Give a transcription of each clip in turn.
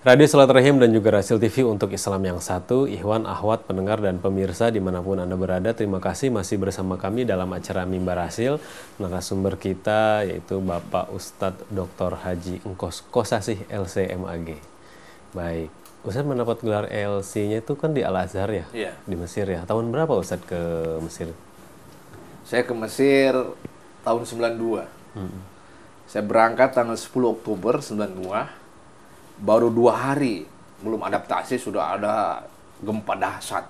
Radio Silaturahim dan juga Rasil TV untuk Islam yang satu, Ikhwan, Akhwat, pendengar dan pemirsa dimanapun Anda berada, terima kasih masih bersama kami dalam acara Mimbar Rasil. Narasumber kita yaitu Bapak Ustadz Dr. Haji Engkos Kosasih LC.MAG. Baik, Ustadz mendapat gelar LC-nya itu kan di Al-Azhar ya? Iya. Di Mesir ya. Tahun berapa Ustadz ke Mesir? Saya ke Mesir tahun 92. Saya berangkat tanggal 10 Oktober 92. Baru 2 hari belum adaptasi sudah ada gempa dahsyat.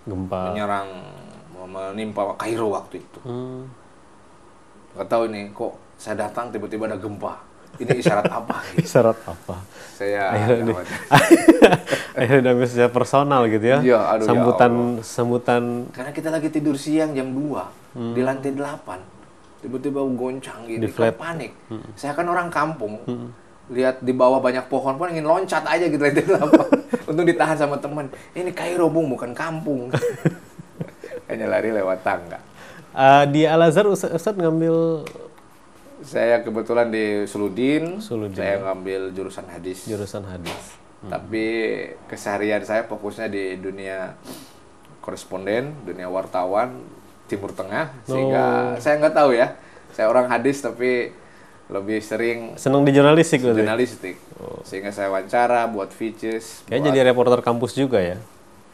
Gempa. Menimpa Kairo waktu itu. Nggak tahu ini kok saya datang tiba-tiba ada gempa. Ini isyarat apa? Gitu. Isyarat apa? Saya akhirnya udah secara personal gitu ya. Iya, aduh, sambutan. Karena kita lagi tidur siang jam 2 di lantai 8. Tiba-tiba goncang gitu, kan panik. Saya kan orang kampung. Lihat di bawah banyak pohon pun ingin loncat aja gitu lantai 8. Untung ditahan sama teman. Ini Kairo, Bung, bukan kampung. Hanya lari lewat tangga. Di Al-Azhar Ustadz ngambil. Saya kebetulan di Suludin. Saya ngambil jurusan hadis. Tapi keseharian saya fokusnya di dunia koresponden, dunia wartawan, Timur Tengah. Sehingga saya nggak tahu ya. Saya orang hadis tapi lebih sering senang di jurnalistik. Sehingga saya wawancara, buat features. Kayak jadi reporter kampus juga ya?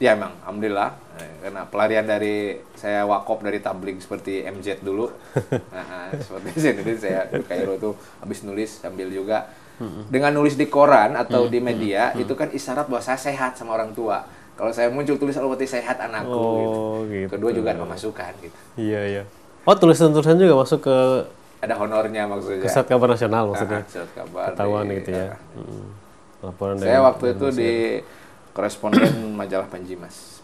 Ya emang, alhamdulillah. Karena pelarian dari saya wakop dari tabligh seperti MZ dulu. Seperti ini saya di Kairo tuh habis nulis sambil juga dengan nulis di koran atau di media itu kan isyarat bahwa saya sehat sama orang tua. Kalau saya muncul tulis berarti sehat anakku gitu. Kedua juga ada pemasukan gitu. Iya. Oh, tulisan-tulisan juga masuk ke ada honornya maksudnya. Kesat kabar nasional maksudnya. Kesat kabar. Ketahuan gitu ya. Laporan saya waktu itu di koresponden majalah Panjimas.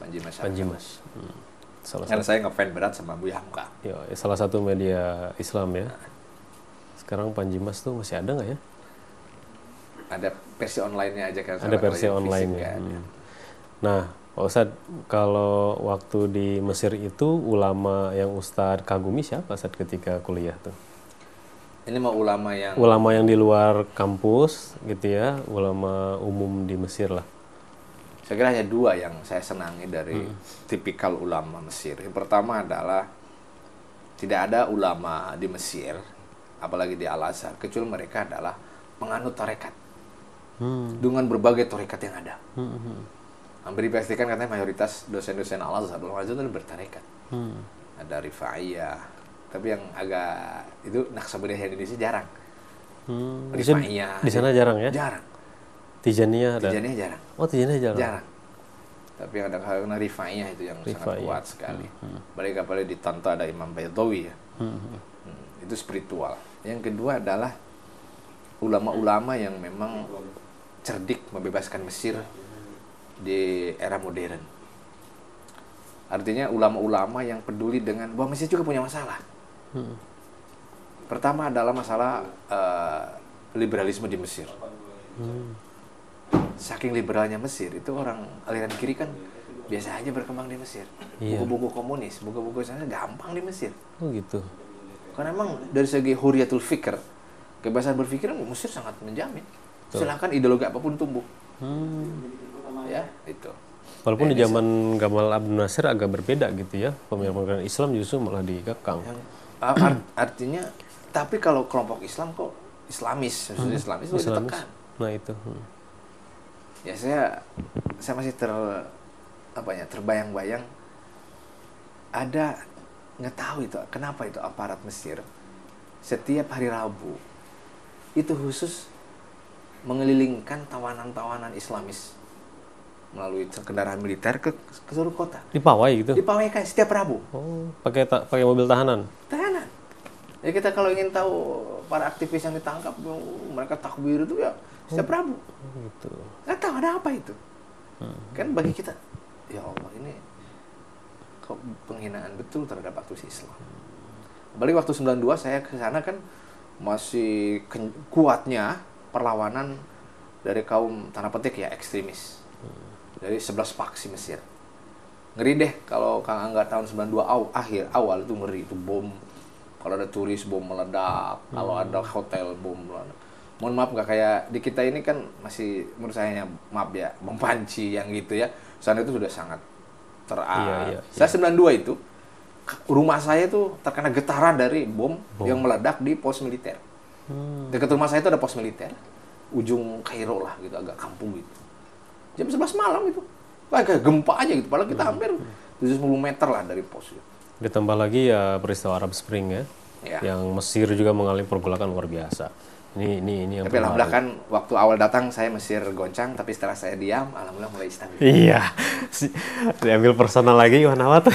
Karena saya ngefans berat sama Buya Hamka. Ya, salah satu media Islam ya. Sekarang Panjimas tuh masih ada nggak ya? Ada versi online-nya aja kan. Ada versi online-nya. Nah, Pak Ustadz, kalau waktu di Mesir itu ulama yang Ustadz kagumi siapa Ustadz ketika kuliah tuh? Ini mah ulama yang di luar kampus gitu ya, ulama umum di Mesir lah. Saya kira hanya 2 yang saya senangi dari tipikal ulama Mesir. Yang pertama adalah tidak ada ulama di Mesir, apalagi di Al-Azhar, kecuali mereka adalah penganut tarekat. Dengan berbagai tarekat yang ada. Hampir dipastikan katanya mayoritas dosen-dosen Al-Azhar itu bertarekat. Ada Rifaiyah, tapi yang agak itu Naqsabandiyah Indonesia jarang. Rifaiyah di sana jarang ya? Jarang. Tijaniyah ada? Tijaniyah jarang. Oh, Tijaniyah jarang? Jarang. Tapi yang ada Rifaiyah itu yang sangat kuat sekali. Apalagi di Tanto ada Imam Baydawi ya. Itu spiritual. Yang kedua adalah ulama-ulama yang memang cerdik membebaskan Mesir di era modern. Artinya ulama-ulama yang peduli dengan bahwa Mesir juga punya masalah. Pertama adalah masalah liberalisme di Mesir. Saking liberalnya Mesir, itu orang aliran kiri kan biasa aja berkembang di Mesir. Buku-buku komunis, buku-buku sana gampang di Mesir. Oh gitu. Karena memang dari segi huriyatul fikr, kebebasan berpikir Mesir sangat menjamin. Silakan ideologi apapun tumbuh. Ya, itu. Walaupun di zaman Gamal Abdel Nasser agak berbeda gitu ya, pemikiran Islam justru malah dikekang. Artinya, tapi kalau kelompok Islam kok Islamis, maksudnya Islamis itu ditekan. Nah itu. Ya saya masih terbayang-bayang ada nggak tahu itu kenapa itu aparat Mesir setiap hari Rabu itu khusus mengelilingkan tawanan-tawanan Islamis melalui kendaraan militer ke seluruh kota. Dipawai gitu? Dipawai kan setiap Rabu. Oh, pakai mobil tahanan? Tahanan. Ya kita kalau ingin tahu para aktivis yang ditangkap, mereka takbir itu ya setiap Rabu. Gitu. Nggak tahu ada apa itu. Kan bagi kita, ya Allah ini kok penghinaan betul terhadap aktivis Islam. Apalagi waktu 92 saya ke sana kan masih kuatnya perlawanan dari kaum tanda petik ya ekstremis. Dari 11 faksi Mesir. Ngeri deh kalau Kang Angga tahun 92 awal itu ngeri, itu bom. Kalau ada turis bom meledak, kalau ada hotel bom meledak. Mohon maaf nggak kayak di kita ini kan masih menurut saya maaf ya Bang Panci yang gitu ya. Sana itu sudah sangat Iya. Saya 92 itu rumah saya tuh terkena getaran dari bom yang meledak di pos militer. Dekat rumah saya itu ada pos militer, ujung Kairo lah gitu, agak kampung gitu. Jam 11 malam itu, kayak gempa aja gitu. Padahal kita hampir 70 meter lah dari pos itu. Ditambah lagi ya peristiwa Arab Spring ya, Ya. yang Mesir juga mengalami pergolakan luar biasa. Ini yang Tapi alhamdulillah kan waktu awal datang saya Mesir goncang, tapi setelah saya diam, alhamdulillah mulai stabil. Iya, diambil personal lagi Iwan Ahwat.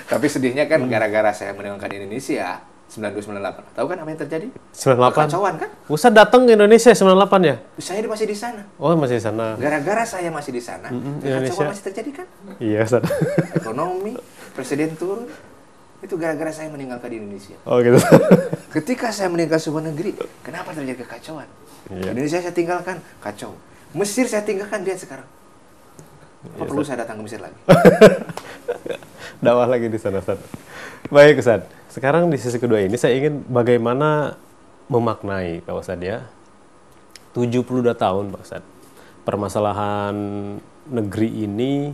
Tapi sedihnya kan gara-gara saya meninggalkan Indonesia 92-98. Tahu kan apa yang terjadi? 98. Kekacauan kan? Ustaz datang ke Indonesia 98 ya? Saya masih di sana. Oh, masih di sana. Gara-gara saya masih di sana, Indonesia kekacauan masih terjadi kan? Iya, Ustaz. Ekonomi, presiden turun, itu gara-gara saya meninggalkan Indonesia. Oh, gitu. Ketika saya meninggalkan sebuah negeri, kenapa terjadi kekacauan? Iya. Indonesia saya tinggalkan, kacau. Mesir saya tinggalkan, lihat sekarang. Apa perlu saya datang ke Mesir lagi? Dakwah lagi di sana, Ustaz. Baik, Ustaz. Sekarang di sisi kedua ini saya ingin bagaimana memaknai, Pak Ustaz ya. 72 tahun, Pak Ustaz. Permasalahan negeri ini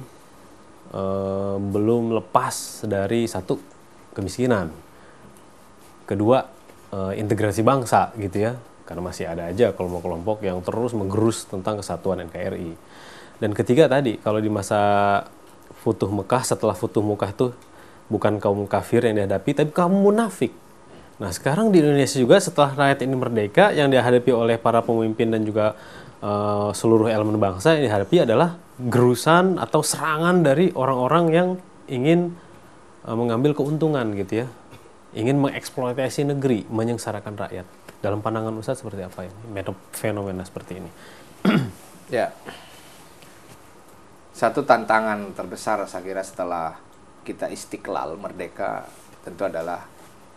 belum lepas dari satu, kemiskinan. Kedua, integrasi bangsa gitu ya. Karena masih ada aja kelompok-kelompok yang terus menggerus tentang kesatuan NKRI. Dan ketiga tadi, kalau di masa Futuh Mekah, setelah Futuh Mekah itu bukan kaum kafir yang dihadapi, tapi kaum munafik. Nah sekarang di Indonesia juga setelah rakyat ini merdeka, yang dihadapi oleh para pemimpin dan juga seluruh elemen bangsa yang dihadapi adalah gerusan atau serangan dari orang-orang yang ingin mengambil keuntungan gitu ya. Ingin mengeksploitasi negeri, menyengsarakan rakyat. Dalam pandangan Ustaz seperti apa ini? Fenomena seperti ini. Ya. Satu tantangan terbesar saya kira setelah kita istiqlal merdeka tentu adalah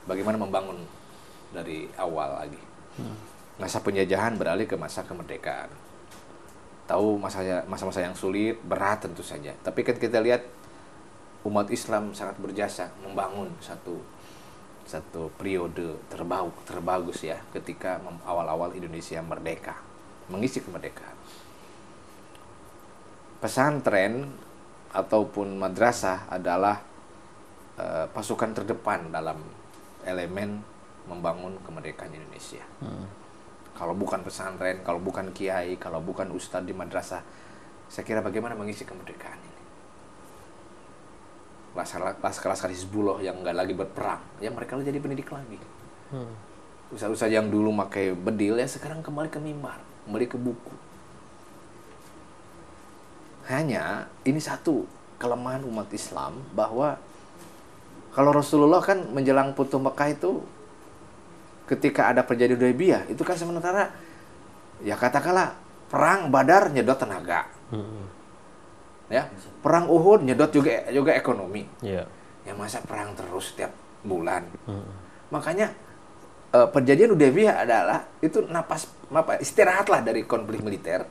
bagaimana membangun dari awal lagi. Masa penjajahan beralih ke masa kemerdekaan. Tahu masa-masa yang sulit, berat tentu saja. Tapi kan kita lihat umat Islam sangat berjasa membangun satu periode terbagus ya ketika awal-awal Indonesia merdeka, mengisi kemerdekaan. Pesantren ataupun madrasah adalah pasukan terdepan dalam elemen membangun kemerdekaan Indonesia. Kalau bukan pesantren, kalau bukan kiai, kalau bukan ustadz di madrasah, saya kira bagaimana mengisi kemerdekaan ini? Laskar-laskar Hizbullah yang nggak lagi berperang, ya mereka jadi pendidik lagi. Ustadz-ustadz yang dulu pakai bedil, ya sekarang kembali ke mimbar, kembali ke buku. Hanya ini satu kelemahan umat Islam, bahwa kalau Rasulullah kan menjelang Futuh Mekah itu ketika ada perjanjian Hudaybiyah itu kan sementara ya katakanlah perang Badar nyedot tenaga, ya perang Uhud nyedot juga ekonomi, ya masa perang terus setiap bulan. Makanya perjanjian Hudaybiyah adalah itu istirahatlah dari konflik militer,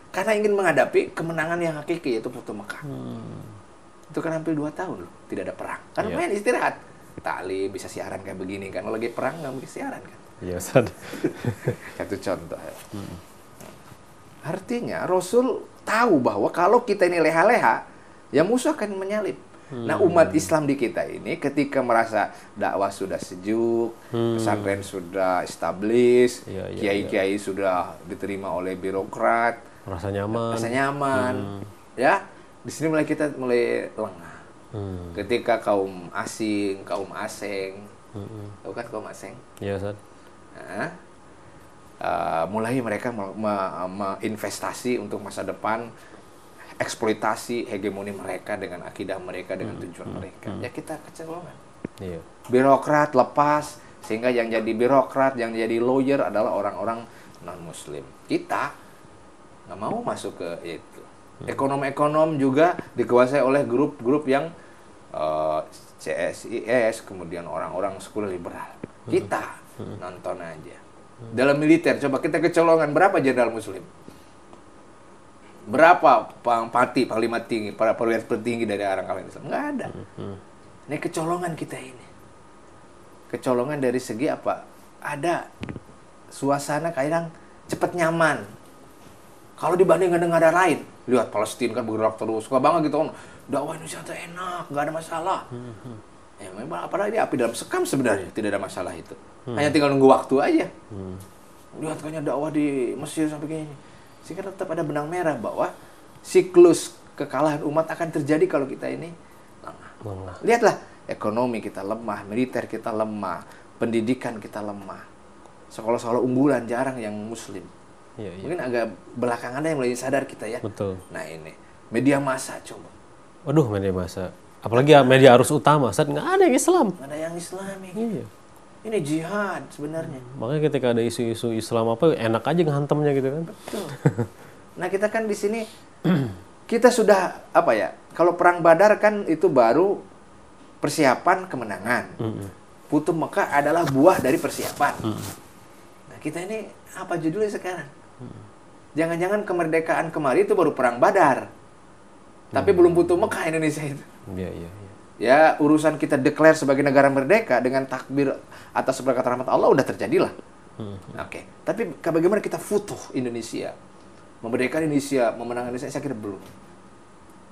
karena ingin menghadapi kemenangan yang hakiki yaitu Futuh Mekah. Itu kan hampir 2 tahun loh tidak ada perang, kan main istirahat. Tali bisa siaran kayak begini kan, kalau lagi perang nggak mungkin siaran kan. Iya, Ustaz. Satu contoh. Artinya Rasul tahu bahwa kalau kita ini leha-leha, ya musuh akan menyalip. Nah umat Islam di kita ini ketika merasa dakwah sudah sejuk, pesantren sudah established, kiai-kiai sudah diterima oleh birokrat, rasa nyaman, ya di sini kita mulai lengah. Ketika kaum asing, tahu kan kaum asing? Iya, Ustaz. Nah, mulai mereka investasi untuk masa depan, eksploitasi hegemoni mereka dengan akidah mereka, dengan tujuan mereka. Ya kita kecolongan. Iya. Birokrat lepas, sehingga yang jadi birokrat, yang jadi lawyer adalah orang-orang non-muslim. Kita nggak mau masuk ke itu. Ekonom-ekonom juga dikuasai oleh grup-grup yang CSIS, kemudian orang-orang sekolah liberal. Kita nonton aja. Dalam militer, coba kita kecolongan berapa jenderal muslim? Berapa panglima tinggi, para perwira tertinggi dari orang Islam? Nggak ada. Ini kecolongan kita ini. Kecolongan dari segi apa? Ada suasana kadang cepat nyaman. Kalau dibandingkan dengan negara lain, lihat Palestina kan bergerak terus, suka banget gitu kan. Dakwah Indonesia tuh enak, nggak ada masalah. Ya memang apalagi api dalam sekam sebenarnya, tidak ada masalah itu. Hanya tinggal nunggu waktu aja. Lihat kayaknya dakwah di Mesir sampai kayak gini. Sehingga tetap ada benang merah bahwa siklus kekalahan umat akan terjadi kalau kita ini lemah. Lihatlah, ekonomi kita lemah, militer kita lemah, pendidikan kita lemah. Sekolah-sekolah unggulan jarang yang muslim. Iya, iya. Mungkin agak belakangan yang mulai sadar kita ya. Betul. Nah ini, media massa coba. Waduh, media massa. Apalagi media arus utama, saat nggak ada yang Islam. Nggak ada yang Islami. Iya. Ini jihad sebenarnya. Makanya ketika ada isu-isu Islam apa, enak aja ngehantamnya gitu kan. Betul. Nah kita kan di sini, kita sudah, apa ya, kalau Perang Badar kan itu baru persiapan kemenangan. Futuh Mekah adalah buah dari persiapan. Nah kita ini, apa judulnya sekarang? Jangan-jangan kemerdekaan kemarin itu baru Perang Badar. Tapi belum Futuh Mekah Indonesia itu. Iya, iya, iya. Ya, urusan kita declare sebagai negara merdeka dengan takbir atas berkat rahmat Allah udah terjadilah. Oke. Tapi bagaimana kita futuh Indonesia? Memerdekakan Indonesia, memenangkan Indonesia, saya kira belum.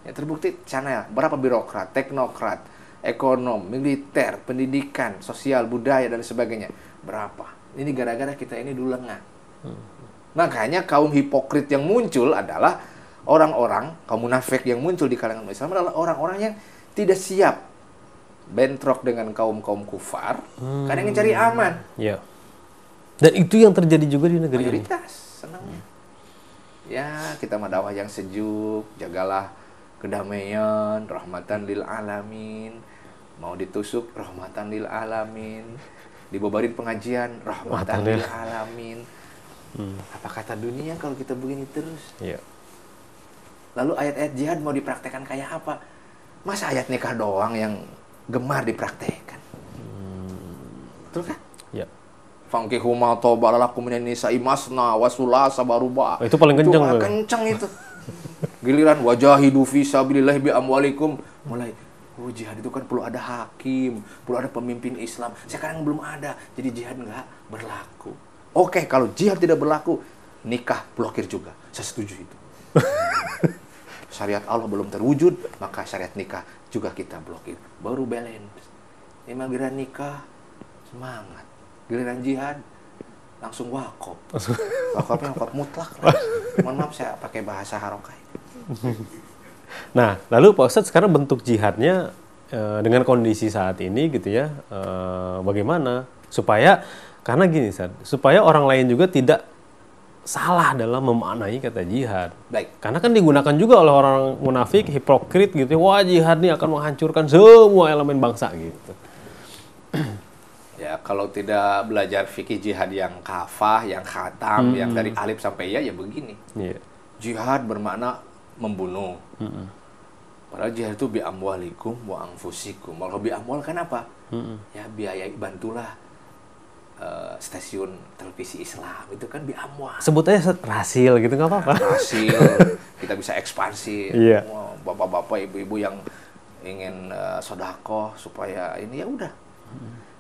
Ya, terbukti sana berapa birokrat, teknokrat, ekonom, militer, pendidikan, sosial, budaya, dan sebagainya. Berapa? Ini gara-gara kita ini dulu lengah. Makanya kaum hipokrit yang muncul adalah orang-orang, kaum munafik yang muncul di kalangan Islam adalah orang-orang yang tidak siap bentrok dengan kaum-kaum kufar, karena ingin cari aman. Ya. Dan itu yang terjadi juga di negeri ini. Mayoritas, senangnya. Ya, kita dakwah yang sejuk, jagalah kedamaian, rahmatan lil alamin. Mau ditusuk, rahmatan lil alamin. Dibobarin pengajian, rahmatan lil alamin. Apa kata dunia kalau kita begini terus? Iya. Lalu ayat-ayat jihad mau dipraktekkan kayak apa? Masa ayat nikah doang yang gemar dipraktekkan? Betul kan? Ya. Fankihu ma taba lakum minan nisa'i masna wa sulasa baruba. Itu paling kenceng. Itu kenceng itu. Giliran wajahidu fi sabilillah bi amwalikum, mulai jihad itu kan perlu ada hakim, perlu ada pemimpin Islam. Sekarang belum ada, jadi jihad nggak berlaku. Oke, kalau jihad tidak berlaku, nikah blokir juga. Saya setuju itu. Syariat Allah belum terwujud, maka syariat nikah juga kita blokir. Baru balance. Memang giliran nikah, semangat. Giliran jihad, langsung wakaf. Wakafnya wakaf mutlak. Mohon maaf, saya pakai bahasa harokai. Nah, lalu Pak Ustadz sekarang bentuk jihadnya dengan kondisi saat ini gitu ya, bagaimana? Karena gini Ustadz, supaya orang lain juga tidak salah dalam memaknai kata jihad. Baik. Karena kan digunakan juga oleh orang munafik, hipokrit gitu ya. Wah, jihad ini akan menghancurkan semua elemen bangsa gitu. Ya, kalau tidak belajar fikih jihad yang kafah, yang khatam, yang dari alif sampai ya begini. Yeah. Jihad bermakna membunuh. Padahal jihad itu bi amwalikum wa anfusikum. Kalau bi amwal kan apa? Ya biayai, bantulah stasiun televisi Islam itu kan bi amwal. Sebut aja rasil gitu, nggak apa-apa. Rasil, kita bisa ekspansi. Iya. Bapak-bapak, ibu-ibu yang ingin sodakoh supaya ini ya udah.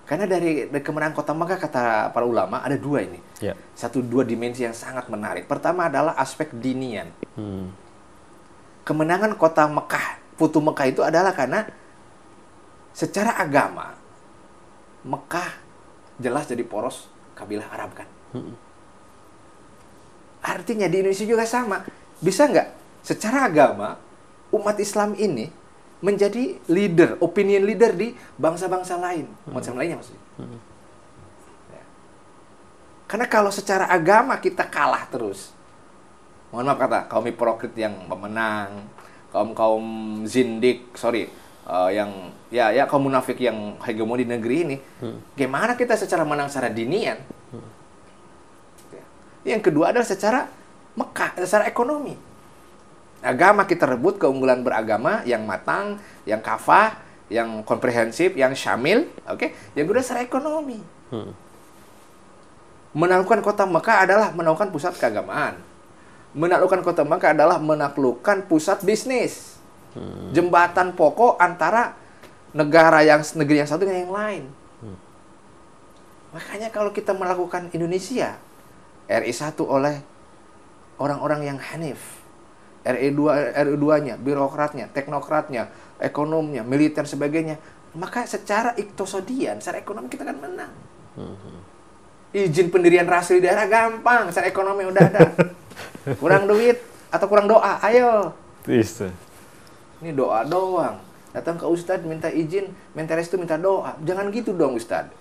Karena dari kemenangan kota Makkah kata para ulama ada dua ini. Yeah. Dua dimensi yang sangat menarik. Pertama adalah aspek dinian. Kemenangan kota Mekah, Futuh Mekah itu adalah karena secara agama Mekah jelas jadi poros kabilah Arab kan. Artinya di Indonesia juga sama. Bisa nggak secara agama umat Islam ini menjadi leader, opinion leader di bangsa-bangsa lain, umat Islam lainnya maksudnya. Ya. Karena kalau secara agama kita kalah terus, mohon maaf kata kaum hipokrit yang pemenang, kaum zindik, yang kaum munafik yang hegemoni di negeri ini, gimana kita secara menang secara dinian? Yang kedua adalah secara Mekah, secara ekonomi. Agama kita rebut keunggulan beragama yang matang, yang kafah, yang komprehensif, yang syamil, oke? Yang kedua secara ekonomi. Menaklukkan kota Mekah adalah menaklukkan pusat keagamaan. Menaklukkan kota Mekah adalah menaklukkan pusat bisnis. Jembatan pokok antara negeri yang satu dengan yang lain. Makanya kalau kita melakukan Indonesia RI 1 oleh orang-orang yang hanif. RI 2-nya, birokratnya, teknokratnya, ekonomnya, militer sebagainya. Maka secara iktosodian, secara ekonomi kita kan menang. Izin pendirian rasio di daerah gampang, secara ekonomi udah ada. Kurang duit atau kurang doa, ayo. Bisa. Ini doa doang. Datang ke Ustadz minta izin, minta restu, minta doa. Jangan gitu dong Ustadz.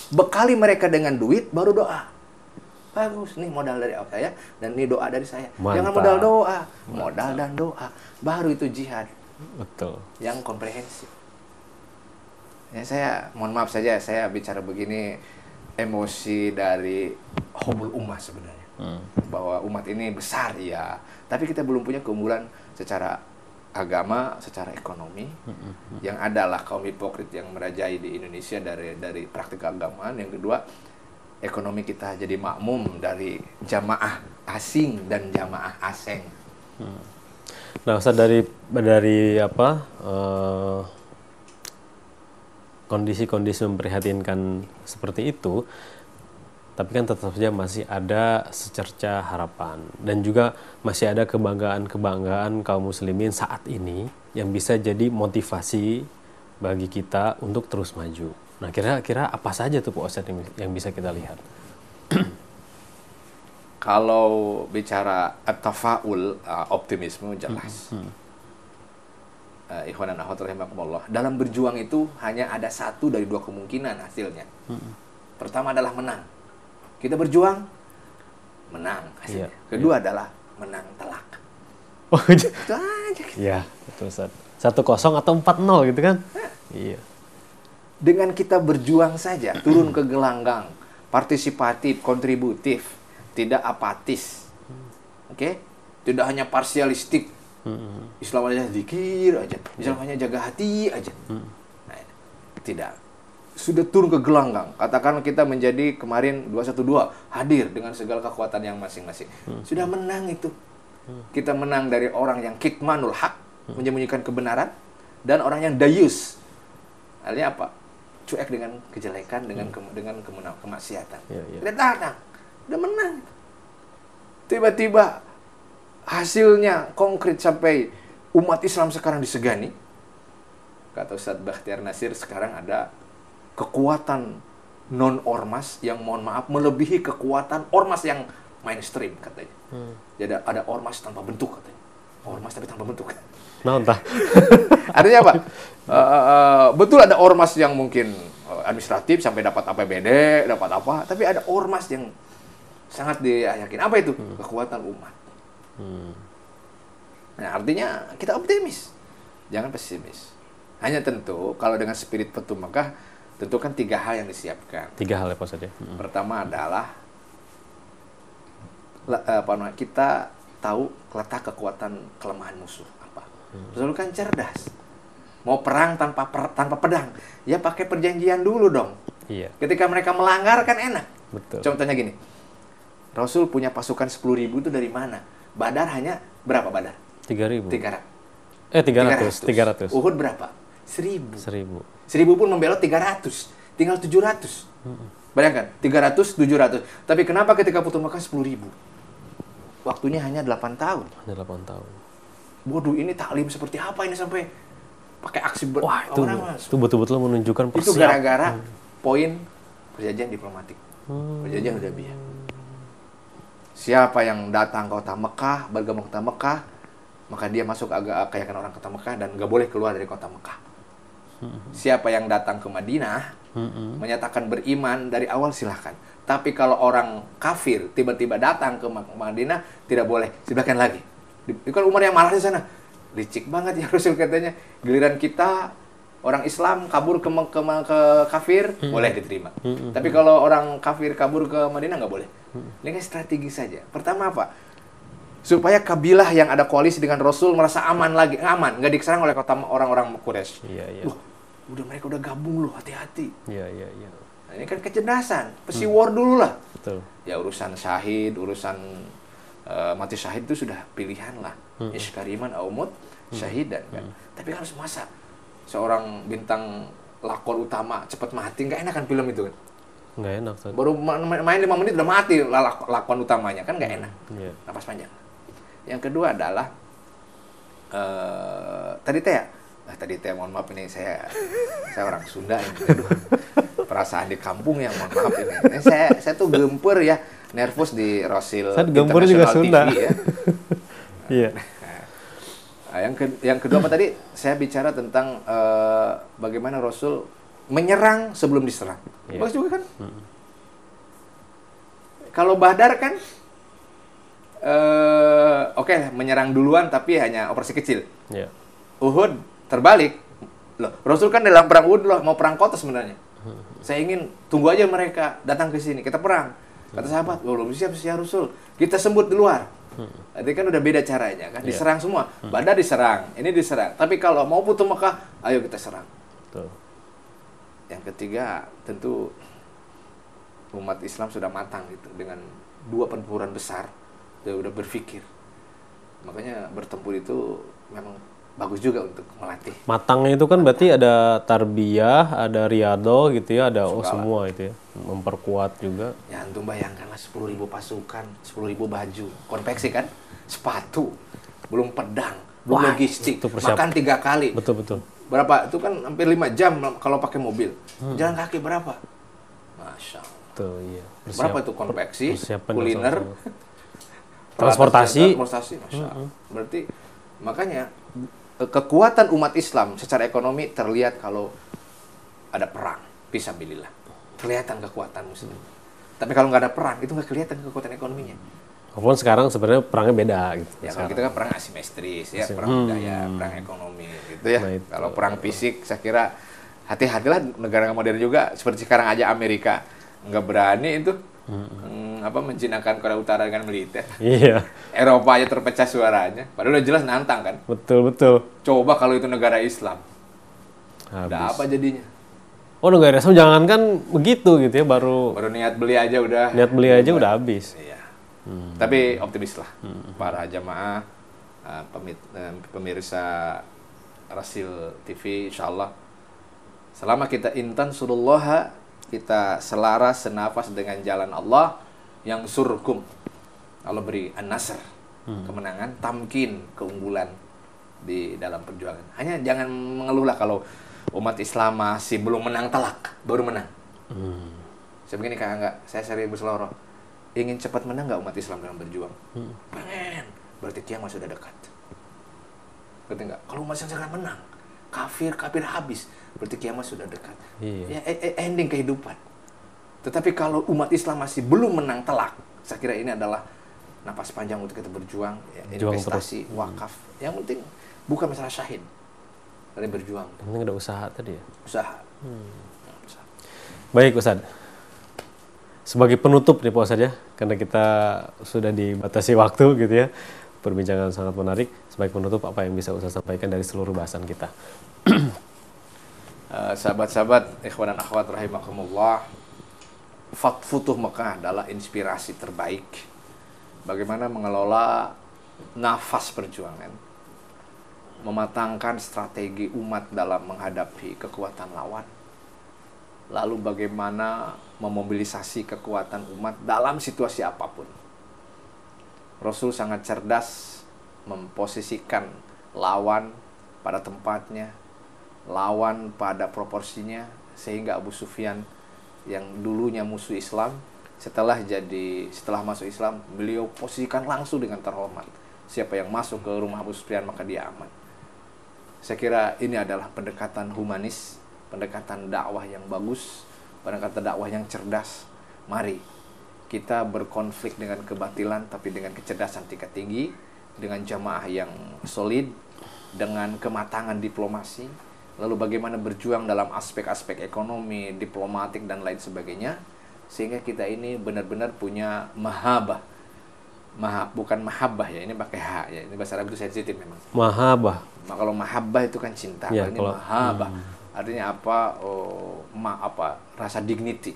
Bekali mereka dengan duit, baru doa. Bagus, nih modal dari saya dan ini doa dari saya. Mantap. Jangan modal doa, modal dan doa. Baru itu jihad. Betul. Yang komprehensif. Ya saya, mohon maaf saja saya bicara begini emosi dari hubul ummah sebenarnya. Bahwa umat ini besar ya, tapi kita belum punya keunggulan secara agama, secara ekonomi. Yang adalah kaum hipokrit yang merajai di Indonesia dari praktik keagamaan. Yang kedua, ekonomi kita jadi makmum dari jamaah asing dan jamaah asing. Nah, Ustaz, dari apa kondisi-kondisi memprihatinkan seperti itu, tapi kan tetap saja masih ada secerca harapan dan juga masih ada kebanggaan kaum muslimin saat ini yang bisa jadi motivasi bagi kita untuk terus maju. Nah, kira-kira apa saja tuh Pak Ustadz yang bisa kita lihat? Kalau bicara at-tafaul, optimisme jelas. Ikhwan dan akhwat rahimakumullah. Dalam berjuang itu hanya ada satu dari dua kemungkinan hasilnya. Pertama adalah menang. Kita berjuang, menang hasilnya. Kedua adalah menang telak. Oh, itu aja. Iya, betul Ustaz. 1-0 atau 4-0 gitu kan? Iya. Dengan kita berjuang saja, turun ke gelanggang, partisipatif, kontributif, tidak apatis. Oke? Tidak hanya parsialistik. Islam hanya zikir aja, Islam hanya jaga hati aja. Nah, tidak. Sudah turun ke gelanggang. Katakan kita menjadi kemarin 212 hadir dengan segala kekuatan yang masing-masing. Sudah menang itu. Kita menang dari orang yang kitmanul haq, menyembunyikan kebenaran, dan orang yang dayus. Artinya apa? Cuek dengan kejelekan, dengan kemaksiatan. Kita datang, udah menang. Tiba-tiba hasilnya konkret sampai umat Islam sekarang disegani. Kata Ustadz Bakhtiar Nasir, sekarang ada kekuatan non-ormas yang mohon maaf melebihi kekuatan ormas yang mainstream katanya. Jadi ada ormas tanpa bentuk katanya. Ormas tapi tanpa bentuk. Nah, entah. Artinya apa? Betul ada ormas yang mungkin administratif sampai dapat APBD, dapat apa, tapi ada ormas yang sangat diyakin. Apa itu? Kekuatan umat. Nah, artinya kita optimis, jangan pesimis. Hanya tentu kalau dengan spirit Futuh Makkah, tentu kan 3 hal yang disiapkan. 3 hal ya Pak Ustadz ya. Pertama adalah kita tahu letak kekuatan kelemahan musuh apa. Rasul kan cerdas. Mau perang tanpa pedang, ya pakai perjanjian dulu dong. Iya. Ketika mereka melanggar kan enak. Betul. Contohnya gini, Rasul punya pasukan 10.000 itu dari mana? Badar hanya berapa Badar? 3.000. 300. 300. Uhud berapa? 1.000. 1.000 pun membelot 300. Tinggal 700. Bayangkan, 300, 700. Tapi kenapa ketika Futuh Makkah 10.000? Waktunya hanya 8 tahun. Hanya 8 tahun. Bodoh, ini taklim seperti apa ini sampai pakai aksi Wah, itu betul-betul menunjukkan itu gara-gara poin perjanjian diplomatik. Perjanjian Hudaybiyah. Siapa yang datang ke kota Mekah, bergabung ke kota Mekah, maka dia masuk keyakinan orang kota Mekah dan nggak boleh keluar dari kota Mekah. Siapa yang datang ke Madinah, menyatakan beriman dari awal silahkan. Tapi kalau orang kafir tiba-tiba datang ke Madinah, tidak boleh, silahkan lagi. Itu kan Umar yang marah di sana. Licik banget ya Rasul katanya. Giliran kita orang Islam kabur ke kafir, boleh diterima. Tapi kalau orang kafir kabur ke Madinah nggak boleh. Ini kan strategi saja. Pertama apa? Supaya kabilah yang ada koalisi dengan Rasul merasa aman lagi, aman, nggak diserang oleh kota orang-orang Quraisy. Iya. Mereka udah gabung loh, hati-hati. Iya. Nah, ini kan kecerdasan, war dulu lah. Betul. Ya urusan syahid, urusan mati syahid itu sudah pilihan lah. Iskariman aumut syahidan kan. Tapi harus masa seorang bintang lakon utama cepat mati, nggak enak kan film itu kan? Nggak enak, Ustaz. Baru main 5 menit udah mati lakukan utamanya, kan nggak enak. Iya. Napas panjang. Yang kedua adalah tadi teh mohon maaf ini saya orang Sunda ini. Aduh, perasaan di kampung ya, mohon maaf ini. Saya tuh gemper ya, nervous di Rosil Gemper juga Sunda. TV ya. Iya. Nah, yang kedua apa tadi? Saya bicara tentang bagaimana Rasul menyerang sebelum diserang. Bagus juga kan? Kalau Badar kan, oke, menyerang duluan tapi hanya operasi kecil. Iya. Uhud terbalik. Loh, Rasul kan dalam perang Uhud loh, mau perang kota sebenarnya. Saya ingin tunggu aja mereka datang ke sini, kita perang. Kata sahabat, belum siap ya Rasul. Kita sembut di luar. Jadi kan udah beda caranya kan, diserang semua. Badar diserang, ini diserang. Tapi kalau mau putus Mekah, ayo kita serang. Betul. Yang ketiga, tentu umat Islam sudah matang gitu dengan 2 pertempuran besar, udah berpikir. Makanya bertempur itu memang bagus juga untuk melatih. Matangnya itu kan berarti ada tarbiyah, ada riyadhah gitu ya, ada semua itu ya. Memperkuat juga. Ya antum bayangkanlah 10.000 pasukan, 10.000 baju, konveksi kan, sepatu, belum pedang, belum logistik, makan 3 kali. Betul. Berapa? Itu kan hampir 5 jam kalau pakai mobil. Jalan kaki berapa? Masya Allah. Betul, iya. Berapa itu konveksi, persiapan kuliner, transportasi, Masya Allah. Berarti makanya kekuatan umat Islam secara ekonomi terlihat kalau ada perang, fisabilillah. Kelihatan kekuatan muslim. Tapi kalau nggak ada perang, itu nggak kelihatan kekuatan ekonominya. Walaupun sekarang sebenarnya perangnya beda gitu. Ya kalau kita kan perang asimetris ya, perang budaya, perang ekonomi gitu ya. Nah, kalau perang fisik saya kira hati-hatilah, negara modern juga seperti sekarang aja Amerika nggak berani itu menjinakkan Korea Utara dengan militer. Iya. Eropa aja terpecah suaranya. Padahal udah jelas nantang kan. Betul. Coba kalau itu negara Islam. Habis. Udah apa jadinya? Oh, negara Islam jangankan begitu gitu ya, baru niat beli aja udah. Niat beli aja udah habis. Iya. Tapi optimis lah para jamaah, pemirsa Rasil TV, insyaallah selama kita intan surullah, kita selaras senafas dengan jalan Allah yang surkum. Allah beri an-nasr, kemenangan, tamkin, keunggulan di dalam perjuangan. Hanya jangan mengeluhlah kalau umat Islam masih belum menang telak, baru menang. Saya begini Kak Angga, saya sering berseloroh. Ingin cepat menang nggak umat Islam dalam berjuang? Pengen. Berarti kiamat sudah dekat. Ngerti nggak? Kalau umat Islam segera menang, kafir habis. Berarti kiamat sudah dekat. Iya. Ya, ending kehidupan. Tetapi kalau umat Islam masih belum menang telak, saya kira ini adalah napas panjang untuk kita berjuang, ya, investasi, wakaf. Yang penting bukan masalah syahid, tapi berjuang. Ini ada usaha tadi ya? Usaha. Baik Ustadz, sebagai penutup nih Pak Ustadz ya, karena kita sudah dibatasi waktu gitu ya, perbincangan sangat menarik. Sebagai penutup, apa yang bisa Ustadz sampaikan dari seluruh bahasan kita? Sahabat-sahabat, ikhwan dan akhwat rahimakumullah, Futuh Mekah adalah inspirasi terbaik bagaimana mengelola nafas perjuangan, mematangkan strategi umat dalam menghadapi kekuatan lawan, lalu bagaimana memobilisasi kekuatan umat dalam situasi apapun. Rasul sangat cerdas memposisikan lawan pada tempatnya, lawan pada proporsinya, sehingga Abu Sufyan yang dulunya musuh Islam, setelah masuk Islam, beliau posisikan langsung dengan terhormat. Siapa yang masuk ke rumah Abu Sufyan maka dia aman. Saya kira ini adalah pendekatan humanis, pendekatan dakwah yang bagus, pendekatan dakwah yang cerdas. Mari kita berkonflik dengan kebatilan tapi dengan kecerdasan tingkat tinggi, dengan jamaah yang solid, dengan kematangan diplomasi, lalu bagaimana berjuang dalam aspek-aspek ekonomi, diplomatik dan lain sebagainya, sehingga kita ini benar-benar punya mahabbah. Bukan mahabbah ya, ini pakai ha ya, ini bahasa Arab itu sensitif memang. Mahabbah. Kalau mahabbah itu kan cinta, Ya, ini mahabbah. Artinya apa? Rasa dignity.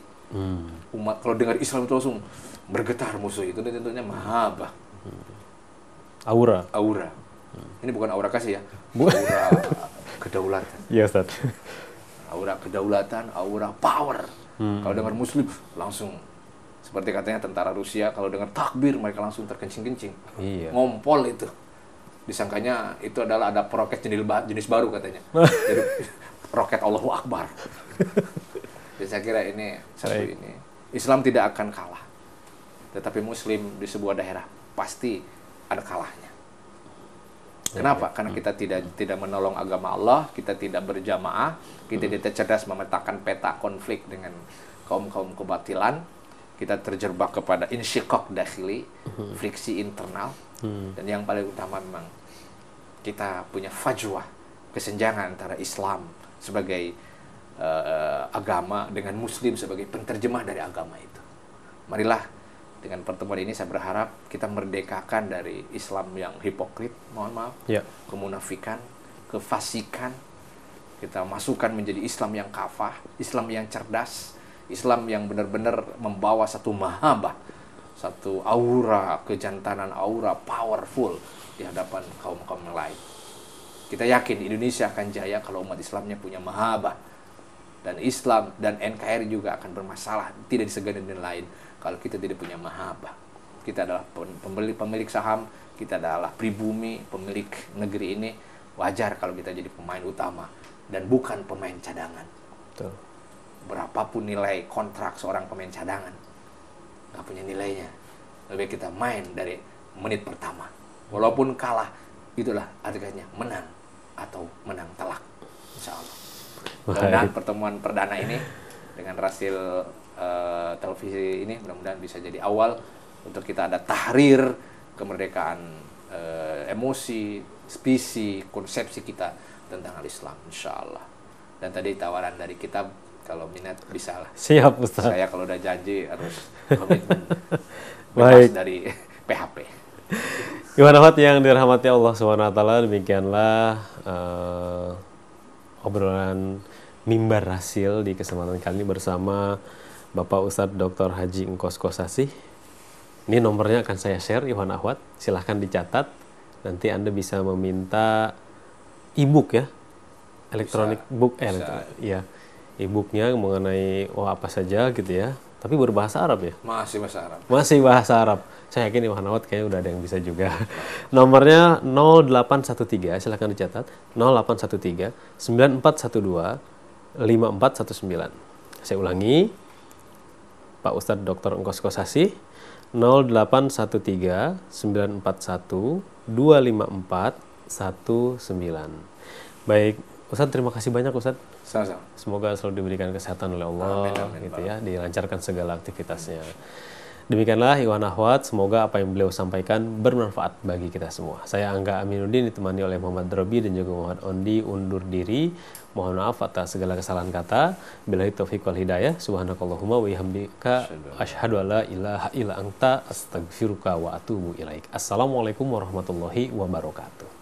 Umat kalau dengar Islam itu langsung bergetar musuh itu, tentunya mahabbah. Aura. Ini bukan aura kasih ya. Aura kedaulatan. Iya Ustaz. Aura kedaulatan, aura power. Kalau dengar Muslim langsung seperti katanya tentara Rusia, kalau dengar takbir mereka langsung terkencing-kencing. Iya. Ngompol itu. Disangkanya itu adalah ada roket jenis baru katanya. Jadi roket Allahu Akbar. Jadi saya kira ini ini. Islam tidak akan kalah. Tetapi Muslim di sebuah daerah pasti ada kalahnya. Kenapa? Karena kita tidak menolong agama Allah, kita tidak berjamaah, kita tidak cerdas memetakan peta konflik dengan kaum-kaum kebatilan, kita terjebak kepada insyiqaq dakhili, friksi internal, dan yang paling utama memang kita punya fajwah, kesenjangan antara Islam sebagai agama dengan Muslim sebagai penterjemah dari agama itu. Marilah dengan pertemuan ini saya berharap kita merdekakan dari Islam yang hipokrit, mohon maaf, kemunafikan, kefasikan. Kita masukkan menjadi Islam yang kafah, Islam yang cerdas, Islam yang benar-benar membawa satu mahabbah, satu aura kejantanan, aura powerful di hadapan kaum-kaum yang lain. Kita yakin Indonesia akan jaya kalau umat Islamnya punya mahabbah, dan Islam dan NKRI juga akan bermasalah, tidak disegani dengan lain kalau kita tidak punya mahabbah. Kita adalah pemilik saham, kita adalah pribumi, pemilik negeri ini. Wajar kalau kita jadi pemain utama dan bukan pemain cadangan. Betul. Berapapun nilai kontrak seorang pemain cadangan, nggak punya nilainya. Lebih kita main dari menit pertama. Walaupun kalah, itulah artinya menang atau menang telak. Insya Allah. Mudah-mudahan pertemuan perdana ini dengan Rasil televisi ini mudah-mudahan bisa jadi awal untuk kita ada tahrir kemerdekaan emosi, spisi, konsepsi kita tentang al-Islam, insya Allah. Dan tadi tawaran dari kitab, kalau minat bisa lah. Siap, Ustaz. Saya kalau udah janji harus komitmen bebas dari PHP. Gimana Fat yang dirahmati Allah SWT, demikianlah obrolan Mimbar Rasil di kesempatan kali ini bersama Bapak Ustadz Dr. Haji Engkos Kosasih. Ini nomornya akan saya share, Ikhwan Akhwat. Silahkan dicatat. Nanti Anda bisa meminta e-book ya, elektronik book, e-booknya mengenai apa saja gitu ya. Tapi berbahasa Arab ya? Masih bahasa Arab. Masih bahasa Arab. Saya yakin Ikhwan Akhwat kayaknya udah ada yang bisa juga. Nomornya 0813, silahkan dicatat. 0813 9412 5419. Saya ulangi, Pak Ustadz Dr. Engkos Kosasih, 0813 941 25419. Baik, Ustadz, terima kasih banyak Ustadz. Sama-sama. Semoga selalu diberikan kesehatan oleh Allah, amin, gitu ya, dilancarkan segala aktivitasnya. Demikianlah Ikhwan Akhwat, semoga apa yang beliau sampaikan bermanfaat bagi kita semua. Saya Angga Aminuddin ditemani oleh Muhammad Robi dan juga Muhammad Ondi undur diri. Mohon maaf atas segala kesalahan kata. Billahi taufiq wal hidayah. Subhanakallahumma wa bihamdika asyhadu an la ilaha illa anta astaghfiruka wa atubu ilaik. Assalamualaikum warahmatullahi wabarakatuh.